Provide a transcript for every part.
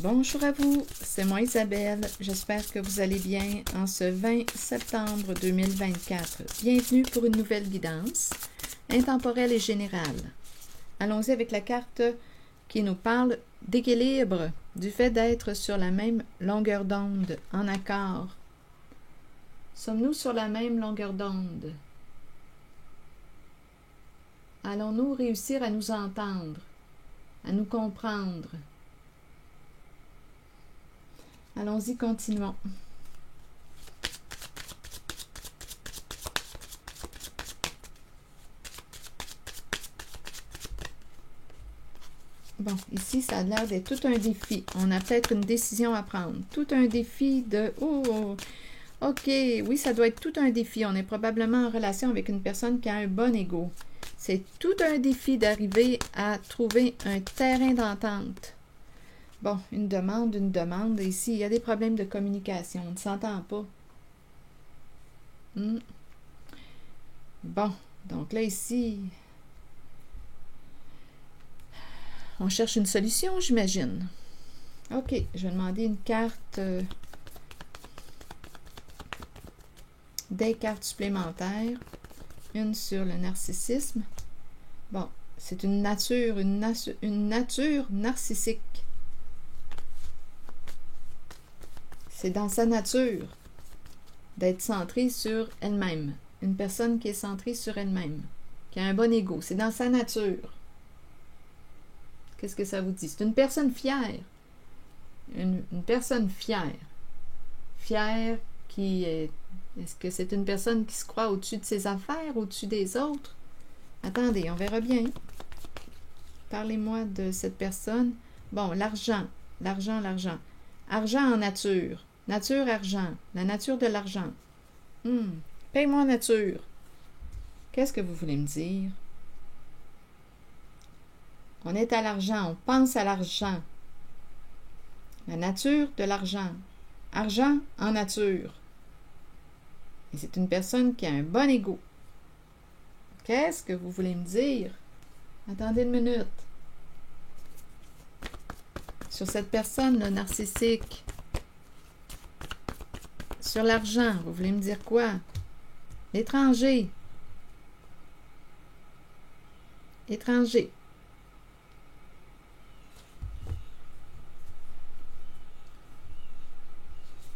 Bonjour à vous, c'est moi Isabelle. J'espère que vous allez bien en ce 20 septembre 2024. Bienvenue pour une nouvelle guidance intemporelle et générale. Allons-y avec la carte qui nous parle d'équilibre, du fait d'être sur la même longueur d'onde, en accord. Sommes-nous sur la même longueur d'onde? Allons-nous réussir à nous entendre, à nous comprendre? Allons-y, continuons. Bon, ici, ça a l'air d'être tout un défi. On a peut-être une décision à prendre. Tout un défi de... Oh, ok, oui, ça doit être tout un défi. On est probablement en relation avec une personne qui a un bon ego. C'est tout un défi d'arriver à trouver un terrain d'entente. Bon, une demande. Ici, il y a des problèmes de communication. On ne s'entend pas. Bon, donc là, ici, on cherche une solution, j'imagine. OK, je vais demander une carte, des cartes supplémentaires. Une sur le narcissisme. Bon, c'est une nature narcissique. C'est dans sa nature d'être centrée sur elle-même. Une personne qui est centrée sur elle-même, qui a un bon ego. C'est dans sa nature. Qu'est-ce que ça vous dit? C'est une personne fière. Une personne fière. Fière qui est... Est-ce que c'est une personne qui se croit au-dessus de ses affaires, au-dessus des autres? Attendez, on verra bien. Parlez-moi de cette personne. Bon, l'argent. Argent en nature. Nature, argent. La nature de l'argent. Paye-moi en nature. Qu'est-ce que vous voulez me dire? On est à l'argent, on pense à l'argent. La nature de l'argent. Argent en nature. Et c'est une personne qui a un bon ego. Qu'est-ce que vous voulez me dire? Attendez une minute. Sur cette personne, le narcissique. Sur l'argent, vous voulez me dire quoi? L'étranger. Étranger.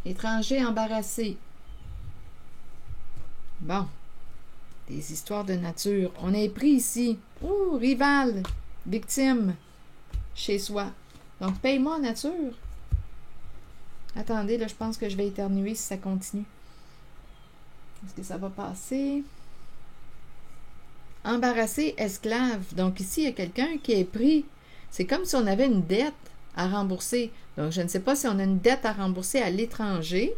Étranger embarrassé. Bon. Des histoires de nature. On est pris ici. Ouh, rival. Victime. Chez soi. Donc, paye-moi en nature. Attendez, là, je pense que je vais éternuer si ça continue. Est-ce que ça va passer? Embarrassé, esclave. Donc, ici, il y a quelqu'un qui est pris. C'est comme si on avait une dette à rembourser. Donc, je ne sais pas si on a une dette à rembourser à l'étranger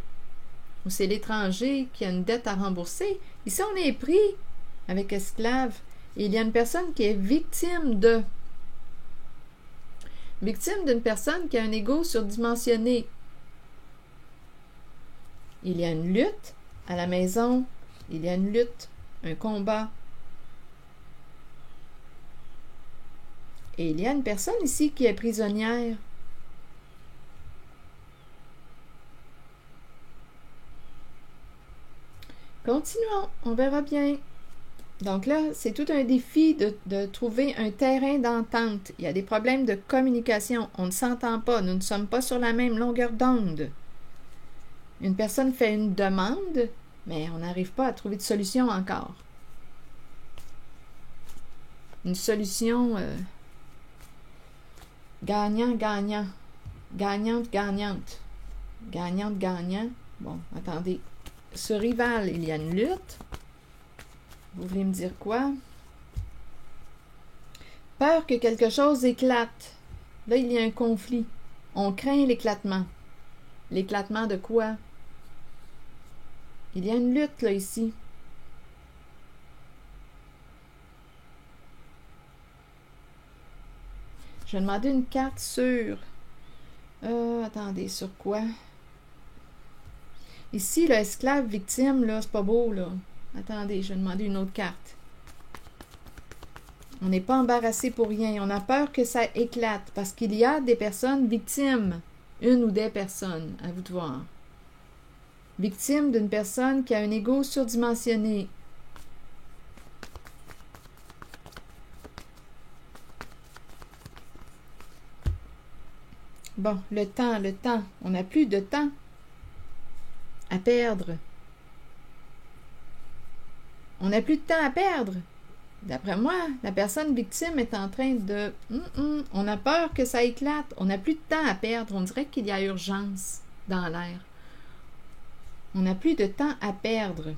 ou c'est l'étranger qui a une dette à rembourser. Ici, on est pris avec esclave. Et il y a une personne qui est victime de... Victime d'une personne qui a un ego surdimensionné. Il y a une lutte à la maison. Il y a une lutte, un combat. Et il y a une personne ici qui est prisonnière. Continuons, on verra bien. Donc là, c'est tout un défi de trouver un terrain d'entente. Il y a des problèmes de communication. On ne s'entend pas. Nous ne sommes pas sur la même longueur d'onde. Une personne fait une demande, mais on n'arrive pas à trouver de solution encore. Une solution gagnant-gagnant. Gagnante-gagnante. Gagnante-gagnant. Bon, attendez. Ce rival, il y a une lutte. Vous voulez me dire quoi? Peur que quelque chose éclate. Là, il y a un conflit. On craint l'éclatement. L'éclatement de quoi? Il y a une lutte, là, ici. Je vais demander une carte sur... attendez, sur quoi? Ici, le esclave victime, là, c'est pas beau, là. Attendez, je vais demander une autre carte. On n'est pas embarrassé pour rien. On a peur que ça éclate parce qu'il y a des personnes victimes. Une ou des personnes, à vous de voir. Victime d'une personne qui a un ego surdimensionné. Bon, le temps. On n'a plus de temps à perdre. On n'a plus de temps à perdre. D'après moi, la personne victime est en train de... on a peur que ça éclate. On n'a plus de temps à perdre. On dirait qu'il y a urgence dans l'air. On n'a plus de temps à perdre.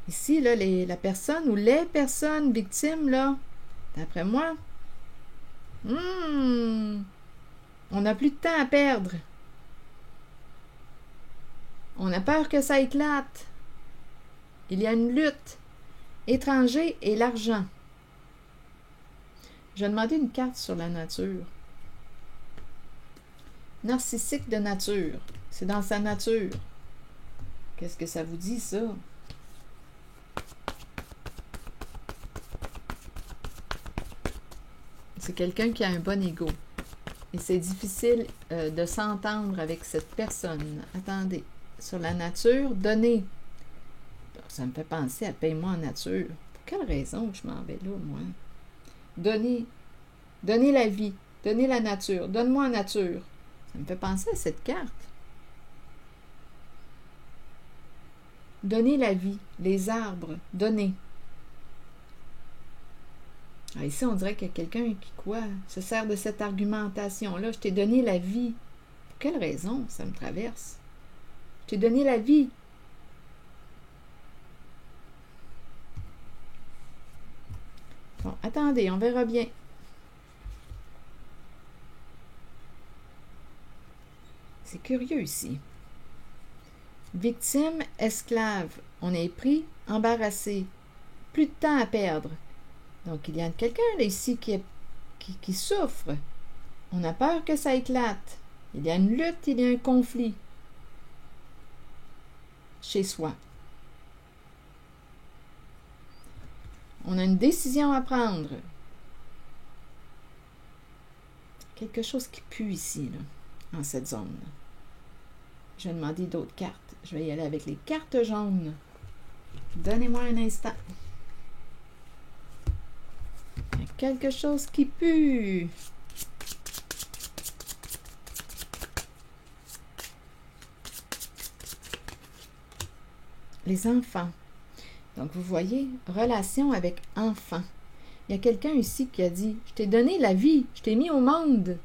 Ici, là, la personne ou les personnes victimes, là, d'après moi, on n'a plus de temps à perdre. On a peur que ça éclate. Il y a une lutte. Étranger et l'argent. Je vais demander une carte sur la nature. Narcissique de nature. C'est dans sa nature. Qu'est-ce que ça vous dit, ça? C'est quelqu'un qui a un bon ego. Et c'est difficile de s'entendre avec cette personne. Attendez. Sur la nature, donner. Ça me fait penser à paye-moi en nature. Pour quelle raison je m'en vais là, moi? Donner. Donner la vie. Donner la nature. Donne-moi en nature. Ça me fait penser à cette carte. Donner la vie. Les arbres. Donner. Ah, ici, on dirait qu'il y a quelqu'un qui, se sert de cette argumentation-là. Je t'ai donné la vie. Pour quelle raison ça me traverse? Je t'ai donné la vie. Bon, attendez, on verra bien. C'est curieux ici. Victime, esclave. On est pris, embarrassé. Plus de temps à perdre. Donc, il y a quelqu'un là ici qui souffre. On a peur que ça éclate. Il y a une lutte, il y a un conflit. Chez soi. On a une décision à prendre. Quelque chose qui pue ici, là, en cette zone. Je vais demander d'autres cartes. Je vais y aller avec les cartes jaunes. Donnez-moi un instant. Il y a quelque chose qui pue. Les enfants. Donc, vous voyez, relation avec enfants. Il y a quelqu'un ici qui a dit, je t'ai donné la vie, je t'ai mis au monde.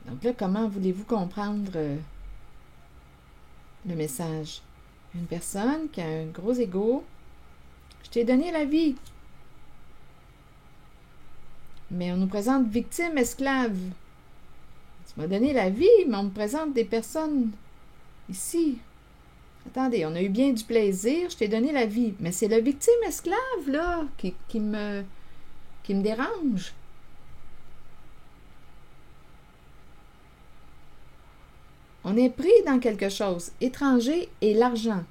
Donc là, comment voulez-vous comprendre le message? Une personne qui a un gros ego, je t'ai donné la vie. Mais on nous présente victime, esclave. Tu m'as donné la vie, mais on me présente des personnes ici. Attendez, on a eu bien du plaisir, je t'ai donné la vie. Mais c'est le victime esclave, là, qui me dérange. On est pris dans quelque chose. Étranger et l'argent.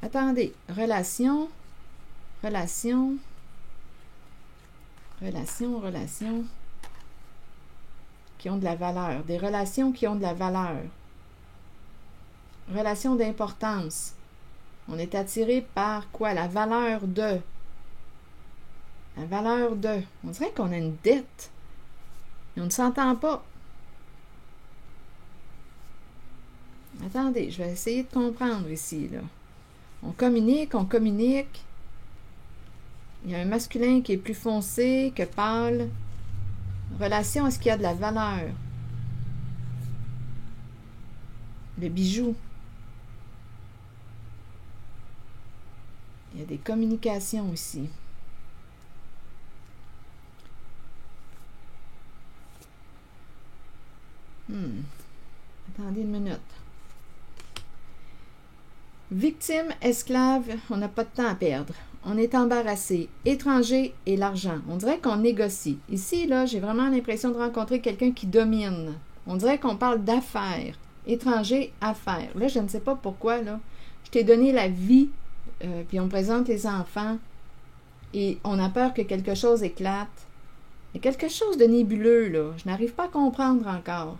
Attendez, relation. Qui ont de la valeur. Des relations qui ont de la valeur. Relations d'importance. On est attiré par quoi? La valeur de. La valeur de. On dirait qu'on a une dette. Et on ne s'entend pas. Attendez, je vais essayer de comprendre ici, là. On communique. Il y a un masculin qui est plus foncé que pâle. Relation, est-ce qu'il y a de la valeur? Le bijou. Il y a des communications ici. Attendez une minute. Victime, esclave, on n'a pas de temps à perdre. On est embarrassé. Étranger et l'argent. On dirait qu'on négocie. Ici, là, j'ai vraiment l'impression de rencontrer quelqu'un qui domine. On dirait qu'on parle d'affaires. Étranger, affaires. Là, je ne sais pas pourquoi, là. Je t'ai donné la vie, puis on présente les enfants. et on a peur que quelque chose éclate. Il y a quelque chose de nébuleux, là. Je n'arrive pas à comprendre encore.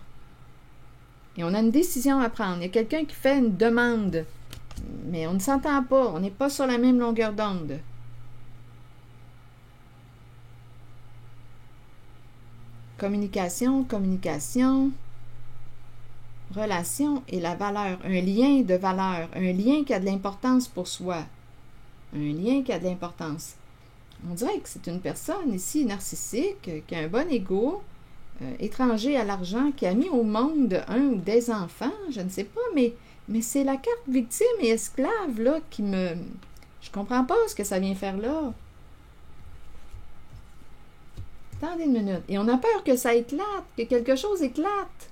Et on a une décision à prendre. Il y a quelqu'un qui fait une demande, mais on ne s'entend pas. On n'est pas sur la même longueur d'onde. Communication, communication, relation et la valeur. Un lien de valeur. Un lien qui a de l'importance pour soi. Un lien qui a de l'importance. On dirait que c'est une personne ici narcissique, qui a un bon ego, étranger à l'argent, qui a mis au monde un ou des enfants, je ne sais pas, mais c'est la carte victime et esclave, là, qui me... Je comprends pas ce que ça vient faire là. Attendez une minute. Et on a peur que ça éclate, que quelque chose éclate.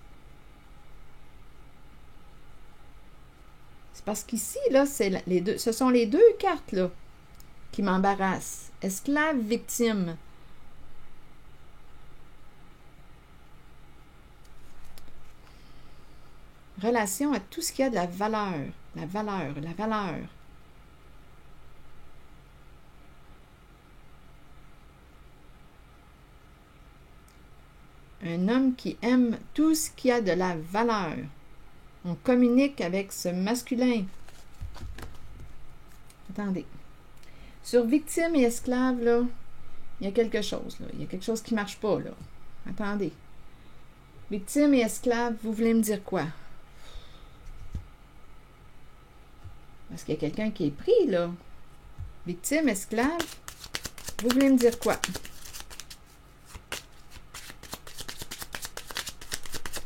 C'est parce qu'ici, là, ce sont les deux cartes, là, qui m'embarrassent. Esclave, victime. Relation à tout ce qui a de la valeur. La valeur, la valeur. Un homme qui aime tout ce qui a de la valeur. On communique avec ce masculin. Attendez. Sur victime et esclave, là, il y a quelque chose, là. Il y a quelque chose qui ne marche pas, là. Attendez. Victime et esclave, vous voulez me dire quoi? Parce qu'il y a quelqu'un qui est pris, là. Victime, esclave, vous voulez me dire quoi?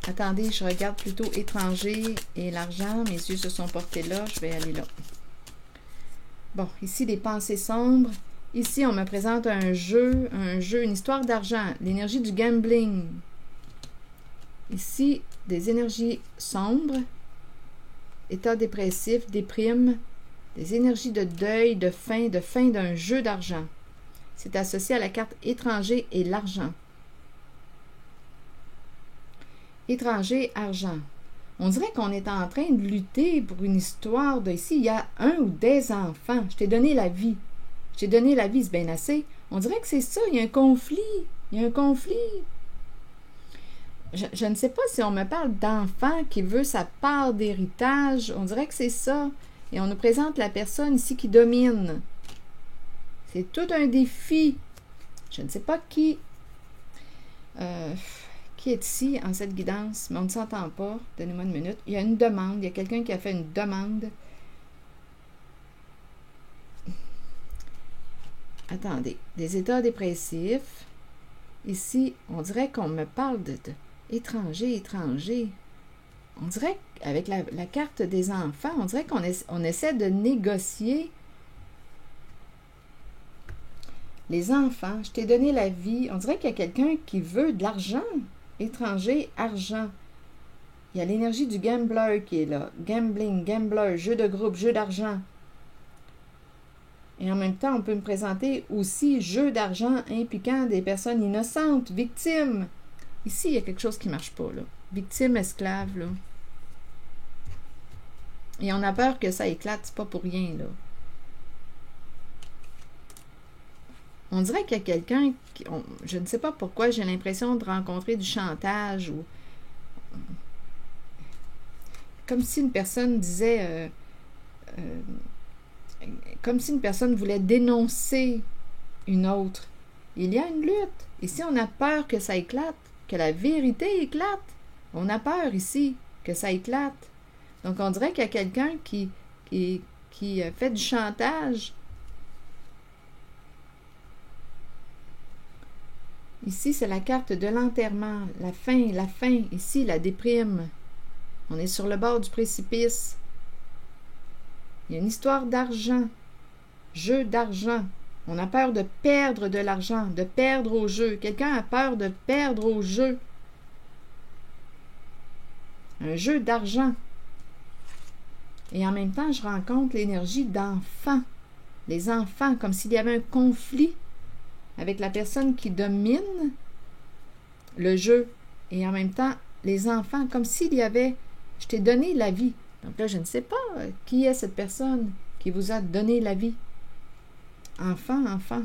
Attendez, je regarde plutôt étranger et l'argent. Mes yeux se sont portés là, je vais aller là. Bon, ici, des pensées sombres. Ici, on me présente un jeu, une histoire d'argent, l'énergie du gambling. Ici, des énergies sombres, état dépressif, déprime, des énergies de deuil, de fin d'un jeu d'argent. C'est associé à la carte étranger et l'argent. Étranger, argent. On dirait qu'on est en train de lutter pour une histoire de ici. Il y a un ou des enfants. Je t'ai donné la vie. Je t'ai donné la vie, c'est bien assez. On dirait que c'est ça. Il y a un conflit. Il y a un conflit. Je ne sais pas si on me parle d'enfant qui veut sa part d'héritage. On dirait que c'est ça. Et on nous présente la personne ici qui domine. C'est tout un défi. Je ne sais pas qui est ici en cette guidance, mais on ne s'entend pas. Donnez-moi une minute. Il y a une demande. Il y a quelqu'un qui a fait une demande. Attendez. Des états dépressifs. Ici, on dirait qu'on me parle de étranger. On dirait qu'avec la carte des enfants, on dirait qu'on essaie de négocier. Les enfants, je t'ai donné la vie. On dirait qu'il y a quelqu'un qui veut de l'argent. Étranger, argent. Il y a l'énergie du gambler qui est là. Gambling, gambler, jeu de groupe, jeu d'argent. Et en même temps, on peut me présenter aussi jeu d'argent impliquant des personnes innocentes, victimes. Ici, il y a quelque chose qui ne marche pas, là. Victime, esclave, là. Et on a peur que ça éclate, c'est pas pour rien, là. On dirait qu'il y a quelqu'un qui... je ne sais pas pourquoi, j'ai l'impression de rencontrer du chantage ou... Comme si une personne disait... comme si une personne voulait dénoncer une autre. Il y a une lutte. Ici, on a peur que ça éclate, que la vérité éclate. On a peur ici que ça éclate. Donc, on dirait qu'il y a quelqu'un qui fait du chantage. Ici, c'est la carte de l'enterrement, la fin. Ici, la déprime. On est sur le bord du précipice. Il y a une histoire d'argent. Jeu d'argent. On a peur de perdre de l'argent, de perdre au jeu. Quelqu'un a peur de perdre au jeu. Un jeu d'argent. Et en même temps, je rencontre l'énergie d'enfants. Les enfants, comme s'il y avait un conflit avec la personne qui domine le jeu. Et en même temps, les enfants, comme s'il y avait... Je t'ai donné la vie. Donc là, je ne sais pas qui est cette personne qui vous a donné la vie. Enfant.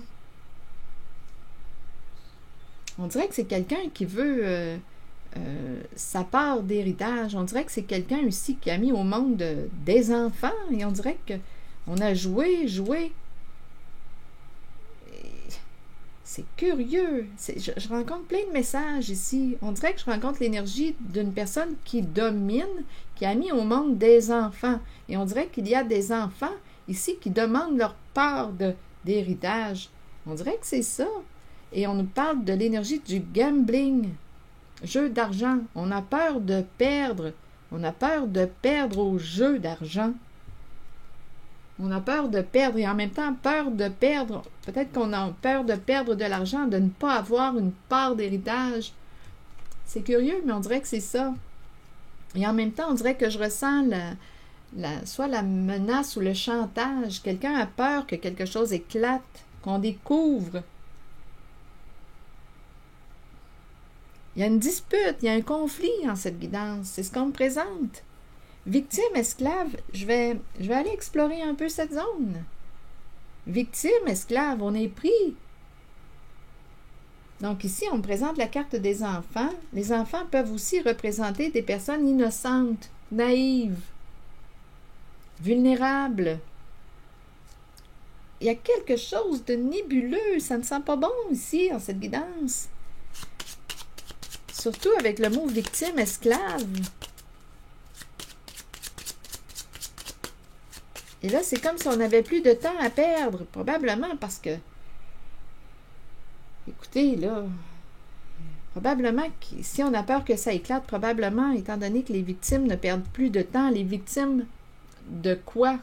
On dirait que c'est quelqu'un qui veut sa part d'héritage. On dirait que c'est quelqu'un aussi qui a mis au monde des enfants. Et on dirait qu'on a joué. C'est curieux. Je rencontre plein de messages ici. On dirait que je rencontre l'énergie d'une personne qui domine, qui a mis au monde des enfants. Et on dirait qu'il y a des enfants ici qui demandent leur part d'héritage. On dirait que c'est ça. Et on nous parle de l'énergie du gambling, jeu d'argent. On a peur de perdre. On a peur de perdre au jeu d'argent. On a peur de perdre et en même temps peur de perdre. Peut-être qu'on a peur de perdre de l'argent, de ne pas avoir une part d'héritage. C'est curieux, mais on dirait que c'est ça. Et en même temps, on dirait que je ressens soit la menace ou le chantage. Quelqu'un a peur que quelque chose éclate, qu'on découvre. Il y a une dispute, il y a un conflit en cette guidance. C'est ce qu'on me présente. Victime, esclave, je vais aller explorer un peu cette zone. Victime, esclave, on est pris. Donc ici, on me présente la carte des enfants. Les enfants peuvent aussi représenter des personnes innocentes, naïves, vulnérables. Il y a quelque chose de nébuleux, ça ne sent pas bon ici, en cette guidance. Surtout avec le mot victime, esclave. Et là, c'est comme si on n'avait plus de temps à perdre, probablement parce que, écoutez, là, probablement que si on a peur que ça éclate, probablement, étant donné que les victimes ne perdent plus de temps, les victimes de quoi?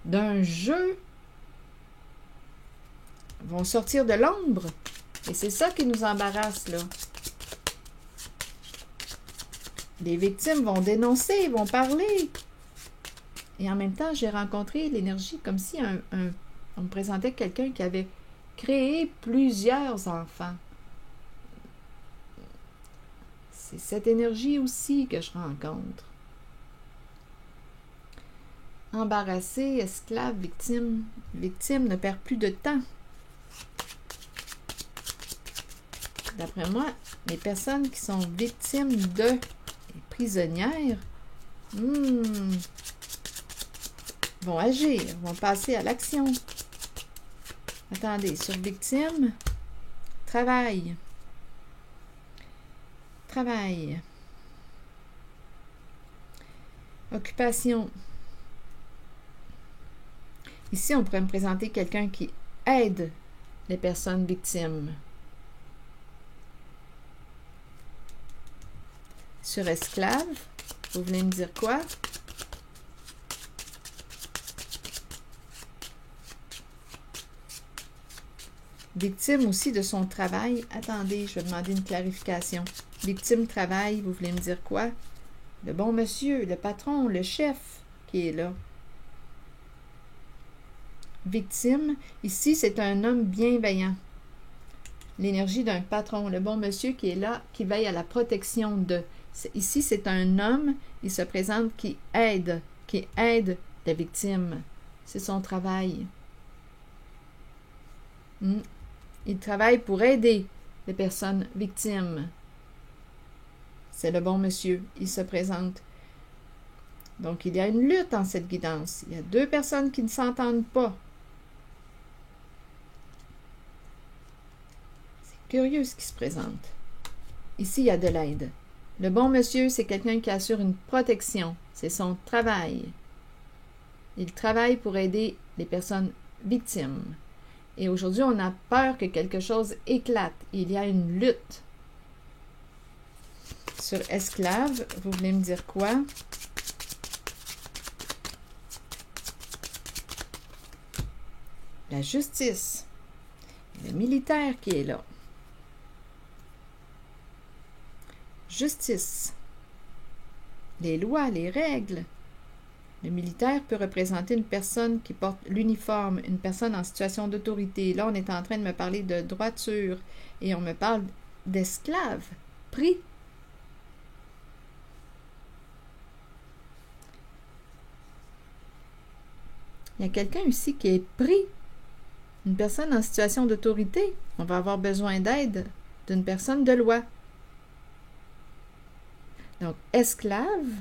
D'un jeu vont sortir de l'ombre. Et c'est ça qui nous embarrasse, là. Les victimes vont dénoncer, vont parler. Et en même temps, j'ai rencontré l'énergie comme si on me présentait quelqu'un qui avait créé plusieurs enfants. C'est cette énergie aussi que je rencontre. Embarrassé, esclave, victime. Victime ne perd plus de temps. D'après moi, les personnes qui sont victimes de prisonnières vont agir, vont passer à l'action. Attendez, sur victime, travail. Travail. Occupation. Ici, on pourrait me présenter quelqu'un qui aide les personnes victimes. Sur esclave, vous voulez me dire quoi? Victime aussi de son travail. Attendez, je vais demander une clarification. Victime travail, vous voulez me dire quoi? Le bon monsieur, le patron, le chef qui est là. Victime, ici, c'est un homme bienveillant. L'énergie d'un patron, le bon monsieur qui est là, qui veille à la protection de. Ici, c'est un homme, il se présente qui aide la victime. C'est son travail. Il travaille pour aider les personnes victimes. C'est le bon monsieur, il se présente. Donc, il y a une lutte en cette guidance. Il y a deux personnes qui ne s'entendent pas. C'est curieux ce qui se présente. Ici, il y a de l'aide. Le bon monsieur, c'est quelqu'un qui assure une protection. C'est son travail. Il travaille pour aider les personnes victimes. Et aujourd'hui, on a peur que quelque chose éclate. Il y a une lutte. Sur esclave, vous voulez me dire quoi? La justice. Le militaire qui est là. Justice. Les lois, les règles. Le militaire peut représenter une personne qui porte l'uniforme, une personne en situation d'autorité. Là, on est en train de me parler de droiture et on me parle d'esclave, pris. Il y a quelqu'un ici qui est pris Une personne en situation d'autorité, on va avoir besoin d'aide d'une personne de loi. Donc, esclave,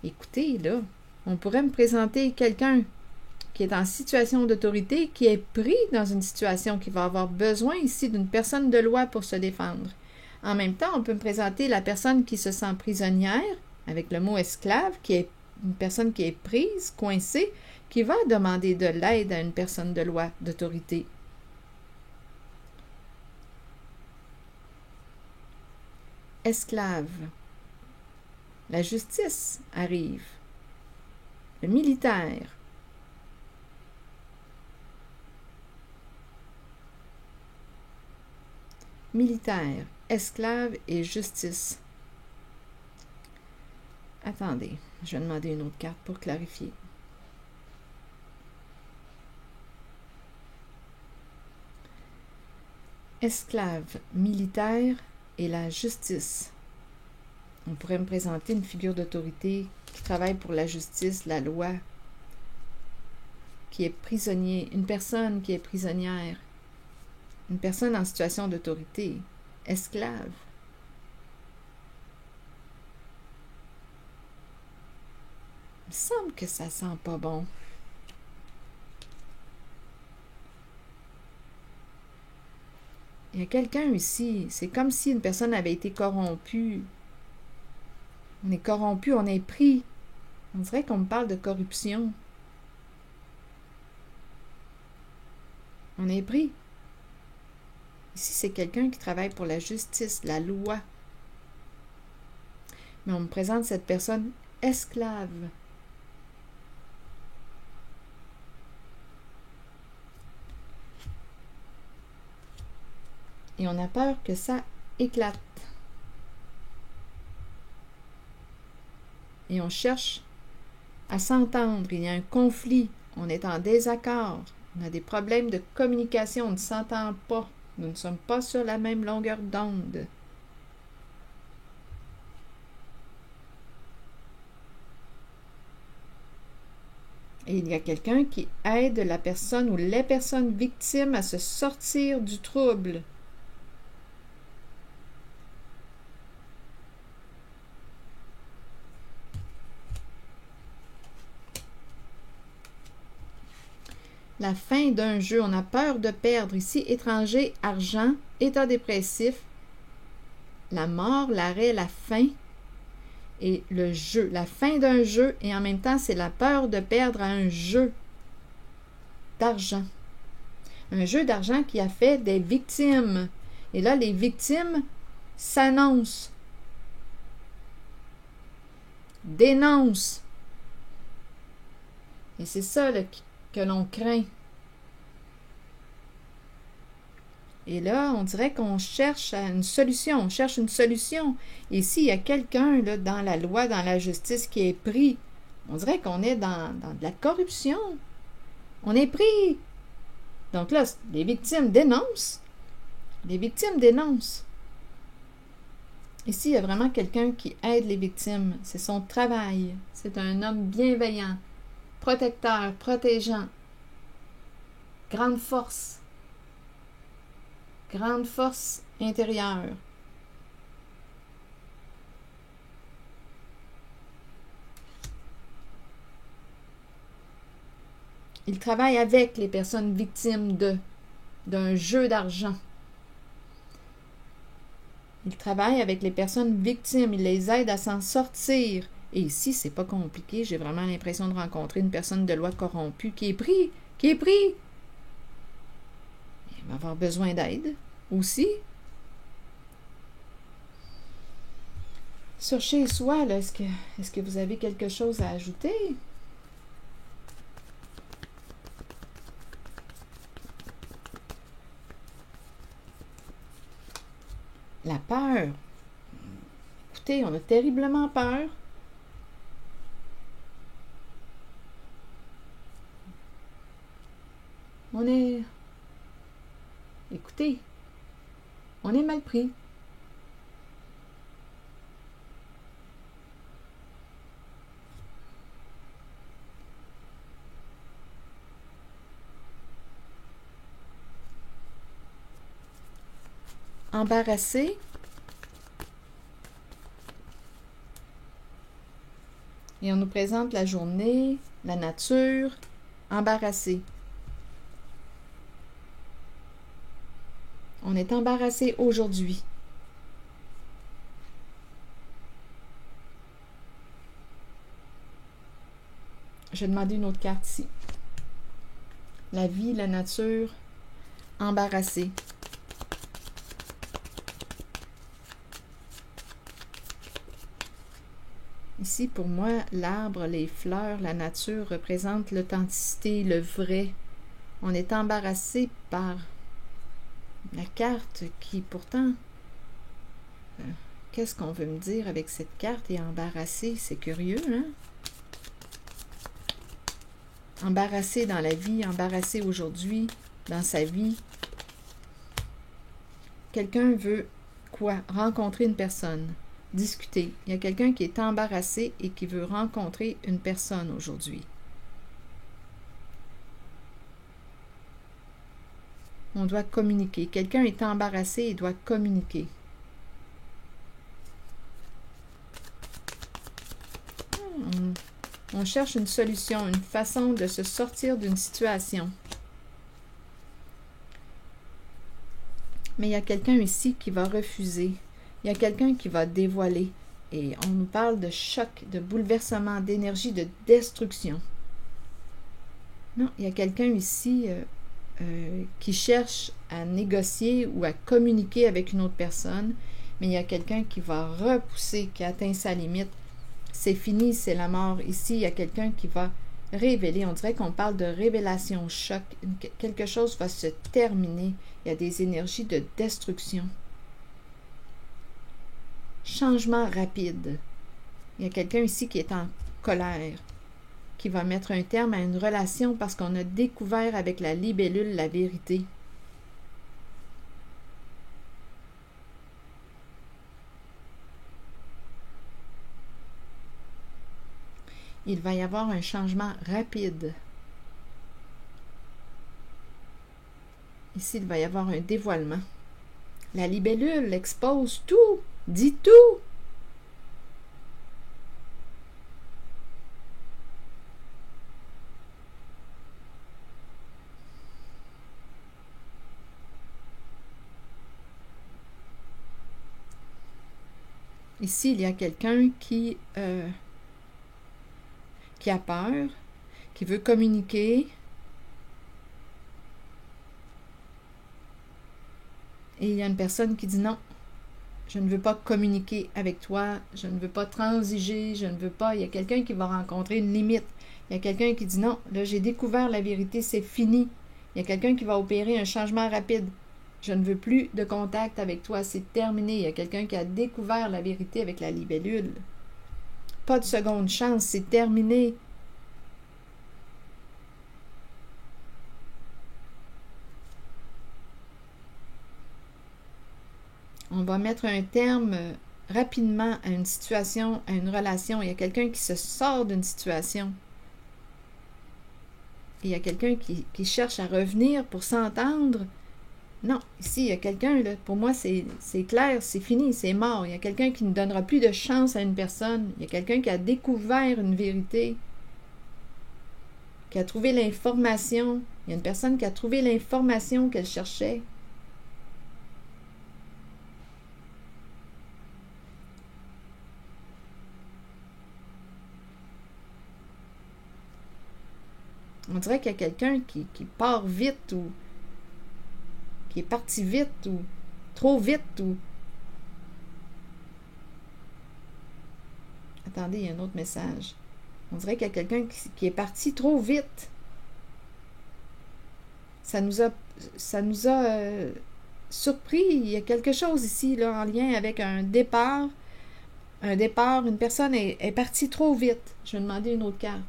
écoutez, là, on pourrait me présenter quelqu'un qui est en situation d'autorité, qui est pris dans une situation qui va avoir besoin ici d'une personne de loi pour se défendre. En même temps, on peut me présenter la personne qui se sent prisonnière, avec le mot esclave, qui est une personne qui est prise, coincée, qui va demander de l'aide à une personne de loi, d'autorité. Esclave. La justice arrive. Le militaire. Militaire, esclave et justice. Attendez, je vais demander une autre carte pour clarifier. Esclave, militaire et la justice. On pourrait me présenter une figure d'autorité qui travaille pour la justice, la loi, qui est prisonnier, une personne qui est prisonnière, une personne en situation d'autorité, esclave. Il me semble que ça sent pas bon. Il y a quelqu'un ici, c'est comme si une personne avait été corrompue. On est corrompu, on est pris. On dirait qu'on me parle de corruption. On est pris. Ici, c'est quelqu'un qui travaille pour la justice, la loi. Mais on me présente cette personne esclave. Et on a peur que ça éclate. Et on cherche à s'entendre. Il y a un conflit. On est en désaccord. On a des problèmes de communication. On ne s'entend pas. Nous ne sommes pas sur la même longueur d'onde. Et il y a quelqu'un qui aide la personne ou les personnes victimes à se sortir du trouble. La fin d'un jeu, on a peur de perdre. Ici, étranger, argent, état dépressif, la mort, l'arrêt, la fin et le jeu. La fin d'un jeu et en même temps, c'est la peur de perdre à un jeu d'argent. Un jeu d'argent qui a fait des victimes. Et là, les victimes s'annoncent, dénoncent. Et c'est ça là, que l'on craint. Et là, on dirait qu'on cherche une solution. On cherche une solution. Et s'il y a quelqu'un là, dans la loi, dans la justice qui est pris, on dirait qu'on est dans de la corruption. On est pris. Donc là, les victimes dénoncent. Les victimes dénoncent. Ici, il y a vraiment quelqu'un qui aide les victimes. C'est son travail. C'est un homme bienveillant, protecteur, protégeant. Grande force. Grande force intérieure. Il travaille avec les personnes victimes d'un jeu d'argent. Il travaille avec les personnes victimes. Il les aide à s'en sortir. Et ici, c'est pas compliqué. J'ai vraiment l'impression de rencontrer une personne de loi corrompue qui est pris. Qui est pris. Il va avoir besoin d'aide aussi. Sur chez soi, là, est-ce que vous avez quelque chose à ajouter? La peur. Écoutez, on a terriblement peur. On est... Écoutez, on est mal pris. embarrassé. Et on nous présente la journée, la nature, embarrassé. On est embarrassé aujourd'hui. Je vais demander une autre carte ici. La vie, la nature, embarrassé. Ici, pour moi, l'arbre, les fleurs, la nature représentent l'authenticité, le vrai. On est embarrassé par la carte qui, pourtant, qu'est-ce qu'on veut me dire avec cette carte? Et embarrassé, c'est curieux, hein? Embarrassé dans la vie, embarrassé aujourd'hui, dans sa vie. Quelqu'un veut quoi? Rencontrer une personne, discuter. Il y a quelqu'un qui est embarrassé et qui veut rencontrer une personne aujourd'hui. On doit communiquer. Quelqu'un est embarrassé et doit communiquer. On cherche une solution, une façon de se sortir d'une situation. Mais il y a quelqu'un ici qui va refuser. Il y a quelqu'un qui va dévoiler. Et on nous parle de choc, de bouleversement, d'énergie, de destruction. Non, il y a quelqu'un ici qui cherche à négocier ou à communiquer avec une autre personne, mais il y a quelqu'un qui va repousser, qui atteint sa limite. C'est fini, c'est la mort. Ici, il y a quelqu'un qui va révéler. On dirait qu'on parle de révélation, choc. Quelque chose va se terminer. Il y a des énergies de destruction. Changement rapide. Il y a quelqu'un ici qui est en colère, qui va mettre un terme à une relation parce qu'on a découvert avec la libellule la vérité. Il va y avoir un changement rapide. Ici, il va y avoir un dévoilement. La libellule expose tout, dit tout. Ici, il y a quelqu'un qui a peur, qui veut communiquer. Et il y a une personne qui dit non, je ne veux pas communiquer avec toi, je ne veux pas transiger, je ne veux pas. Il y a quelqu'un qui va rencontrer une limite. Il y a quelqu'un qui dit non, là j'ai découvert la vérité, c'est fini. Il y a quelqu'un qui va opérer un changement rapide. Je ne veux plus de contact avec toi, c'est terminé. Il y a quelqu'un qui a découvert la vérité avec la libellule. Pas de seconde chance, c'est terminé. On va mettre un terme rapidement à une situation, à une relation. Il y a quelqu'un qui se sort d'une situation. Et il y a quelqu'un qui cherche à revenir pour s'entendre. Non, ici, il y a quelqu'un, là, pour moi, c'est clair, c'est fini, c'est mort. Il y a quelqu'un qui ne donnera plus de chance à une personne. Il y a quelqu'un qui a découvert une vérité, qui a trouvé l'information. Il y a une personne qui a trouvé l'information qu'elle cherchait. On dirait qu'il y a quelqu'un qui part vite ou qui est parti vite ou trop vite ou... Attendez, il y a un autre message. On dirait qu'il y a quelqu'un qui est parti trop vite. Ça nous a surpris. Il y a quelque chose ici là, en lien avec un départ. Une personne est partie trop vite. Je vais demander une autre carte.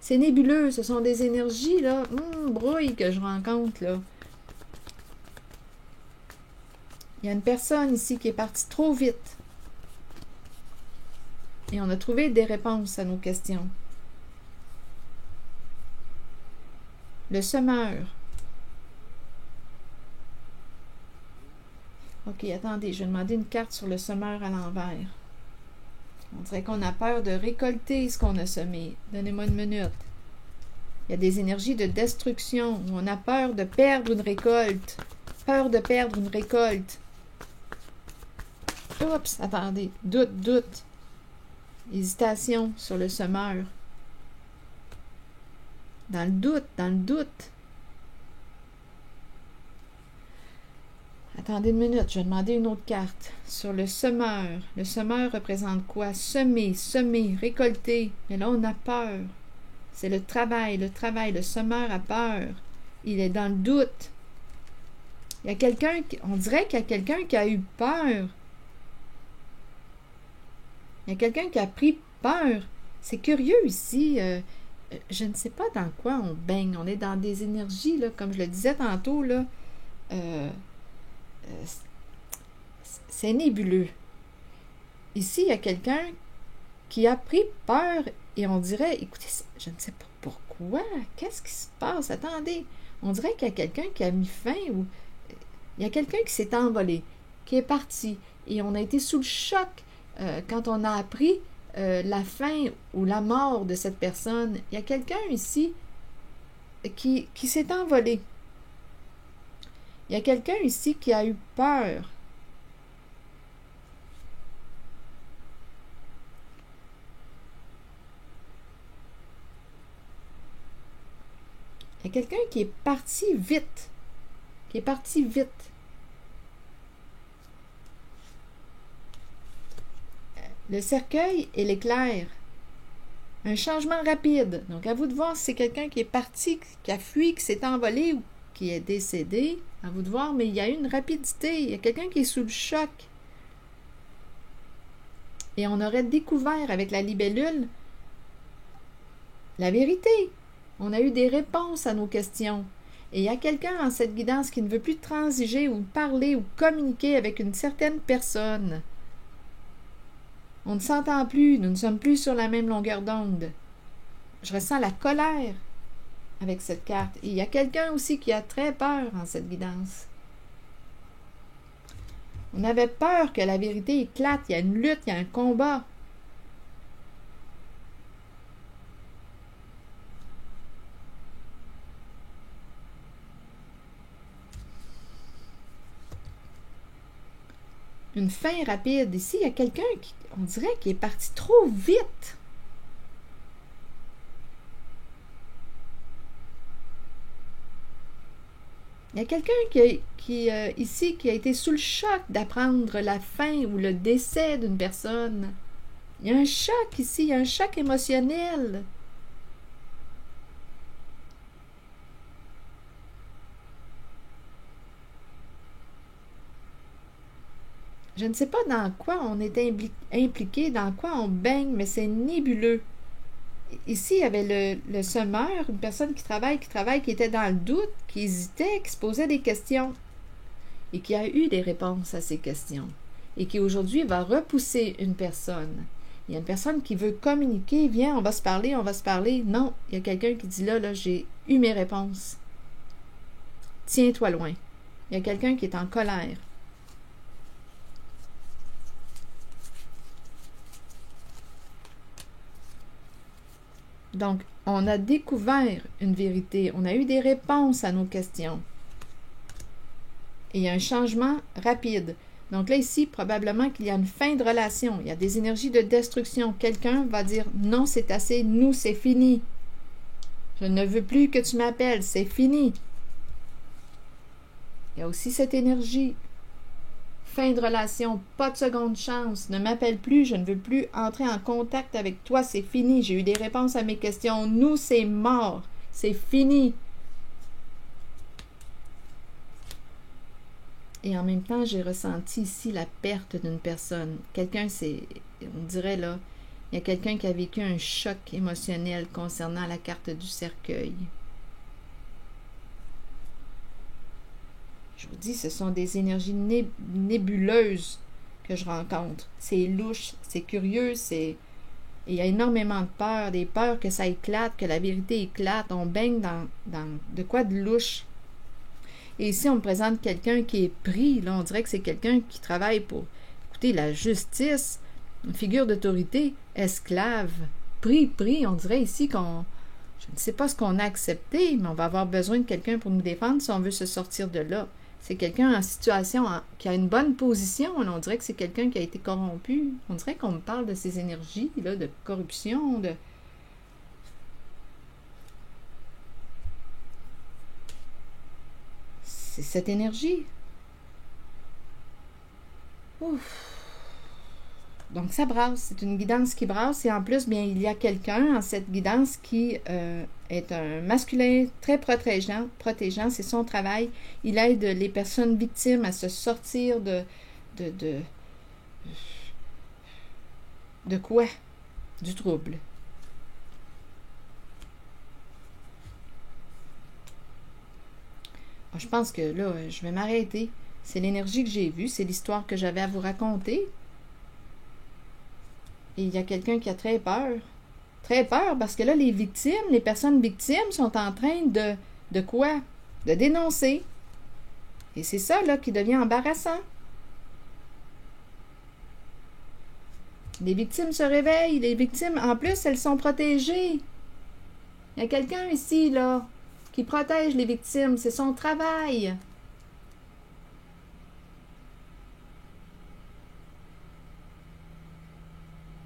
C'est nébuleux, ce sont des énergies, là, brouille que je rencontre, là. Il y a une personne ici qui est partie trop vite. Et on a trouvé des réponses à nos questions. Le semeur. Ok, attendez, je vais demander une carte sur le semeur à l'envers. On dirait qu'on a peur de récolter ce qu'on a semé. Donnez-moi une minute. Il y a des énergies de destruction. On a peur de perdre une récolte. Peur de perdre une récolte. Oups, attendez. Doute. Hésitation sur le semeur. Dans le doute. Attendez une minute, je vais demander une autre carte. Sur le semeur. Le semeur représente quoi? Semer, récolter. Mais là, on a peur. C'est le travail. Le semeur a peur. Il est dans le doute. Il y a quelqu'un, on dirait qu'il y a quelqu'un qui a eu peur. Il y a quelqu'un qui a pris peur. C'est curieux ici. Je ne sais pas dans quoi on baigne. On est dans des énergies, là, comme je le disais tantôt, là. C'est nébuleux. Ici, il y a quelqu'un qui a pris peur et on dirait, écoutez, je ne sais pas pourquoi, qu'est-ce qui se passe? Attendez, on dirait qu'il y a quelqu'un qui a mis fin ou il y a quelqu'un qui s'est envolé, qui est parti et on a été sous le choc quand on a appris la fin ou la mort de cette personne. Il y a quelqu'un ici qui s'est envolé. Il y a quelqu'un ici qui a eu peur. Il y a quelqu'un qui est parti vite. Le cercueil et l'éclair. Un changement rapide. Donc, à vous de voir si c'est quelqu'un qui est parti, qui a fui, qui s'est envolé ou qui est décédé. À vous de voir, mais il y a une rapidité. Il y a quelqu'un qui est sous le choc. Et on aurait découvert avec la libellule la vérité. On a eu des réponses à nos questions. Et il y a quelqu'un en cette guidance qui ne veut plus transiger ou parler ou communiquer avec une certaine personne. On ne s'entend plus, nous ne sommes plus sur la même longueur d'onde. Je ressens la colère avec cette carte. Et il y a quelqu'un aussi qui a très peur en cette guidance. On avait peur que la vérité éclate. Il y a une lutte, il y a un combat. Une fin rapide. Ici, il y a quelqu'un qui, on dirait, qui est parti trop vite. Il y a quelqu'un ici qui a été sous le choc d'apprendre la fin ou le décès d'une personne. Il y a un choc ici, il y a un choc émotionnel. Je ne sais pas dans quoi on est impliqué, dans quoi on baigne, mais c'est nébuleux. Ici, il y avait le semeur, une personne qui travaille, qui était dans le doute, qui hésitait, qui se posait des questions et qui a eu des réponses à ces questions et qui aujourd'hui va repousser une personne. Il y a une personne qui veut communiquer, viens, on va se parler. Non, il y a quelqu'un qui dit là, j'ai eu mes réponses. Tiens-toi loin. Il y a quelqu'un qui est en colère. Donc, on a découvert une vérité, on a eu des réponses à nos questions. Et il y a un changement rapide. Donc là, ici, probablement qu'il y a une fin de relation, il y a des énergies de destruction. Quelqu'un va dire « Non, c'est assez, nous, c'est fini. Je ne veux plus que tu m'appelles, c'est fini. » Il y a aussi cette énergie. Fin de relation, pas de seconde chance, ne m'appelle plus, je ne veux plus entrer en contact avec toi, c'est fini, j'ai eu des réponses à mes questions, nous c'est mort, c'est fini. Et en même temps, j'ai ressenti ici la perte d'une personne. Quelqu'un, on dirait là, il y a quelqu'un qui a vécu un choc émotionnel concernant la carte du cercueil. Je vous dis, ce sont des énergies nébuleuses que je rencontre. C'est louche, c'est curieux, il y a énormément de peur, des peurs que ça éclate, que la vérité éclate. On baigne dans de quoi de louche. Et ici, on me présente quelqu'un qui est pris. Là, on dirait que c'est quelqu'un qui travaille pour, écoutez, la justice, une figure d'autorité, esclave, pris. On dirait ici qu'on, je ne sais pas ce qu'on a accepté, mais on va avoir besoin de quelqu'un pour nous défendre si on veut se sortir de là. C'est quelqu'un en situation, qui a une bonne position. On dirait que c'est quelqu'un qui a été corrompu. On dirait qu'on me parle de ces énergies, là, de corruption, de... C'est cette énergie. Ouf. Donc, ça brasse. C'est une guidance qui brasse. Et en plus, bien, il y a quelqu'un en cette guidance qui est un masculin très protégeant. C'est son travail. Il aide les personnes victimes à se sortir de quoi? Du trouble. Je pense que là, je vais m'arrêter. C'est l'énergie que j'ai vue. C'est l'histoire que j'avais à vous raconter. Et il y a quelqu'un qui a très peur. Très peur parce que là, les personnes victimes sont en train de quoi? De dénoncer. Et c'est ça, là, qui devient embarrassant. Les victimes se réveillent. Les victimes, en plus, elles sont protégées. Il y a quelqu'un ici, là, qui protège les victimes. C'est son travail.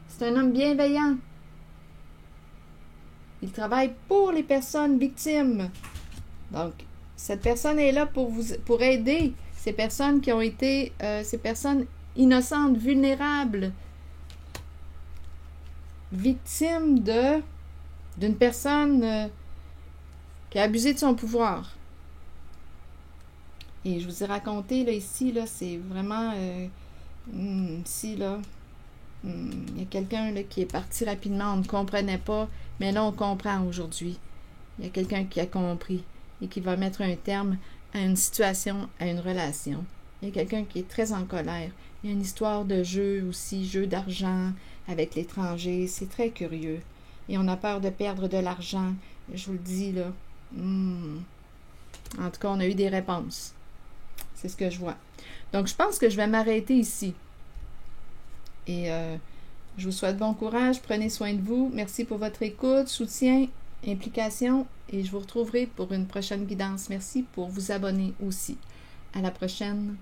C'est un homme bienveillant. Il travaille pour les personnes victimes. Donc, cette personne est là pour aider ces personnes qui ont été, ces personnes innocentes, vulnérables, victimes d'une personne qui a abusé de son pouvoir. Et je vous ai raconté, là, ici, là, c'est vraiment, ici, là, il y a quelqu'un là, qui est parti rapidement, on ne comprenait pas, mais là, on comprend aujourd'hui. Il y a quelqu'un qui a compris et qui va mettre un terme à une situation, à une relation. Il y a quelqu'un qui est très en colère. Il y a une histoire de jeu aussi, jeu d'argent avec l'étranger. C'est très curieux. Et on a peur de perdre de l'argent. Je vous le dis, là. En tout cas, on a eu des réponses. C'est ce que je vois. Donc, je pense que je vais m'arrêter ici. Et je vous souhaite bon courage. Prenez soin de vous. Merci pour votre écoute, soutien, implication. Et je vous retrouverai pour une prochaine guidance. Merci pour vous abonner aussi. À la prochaine.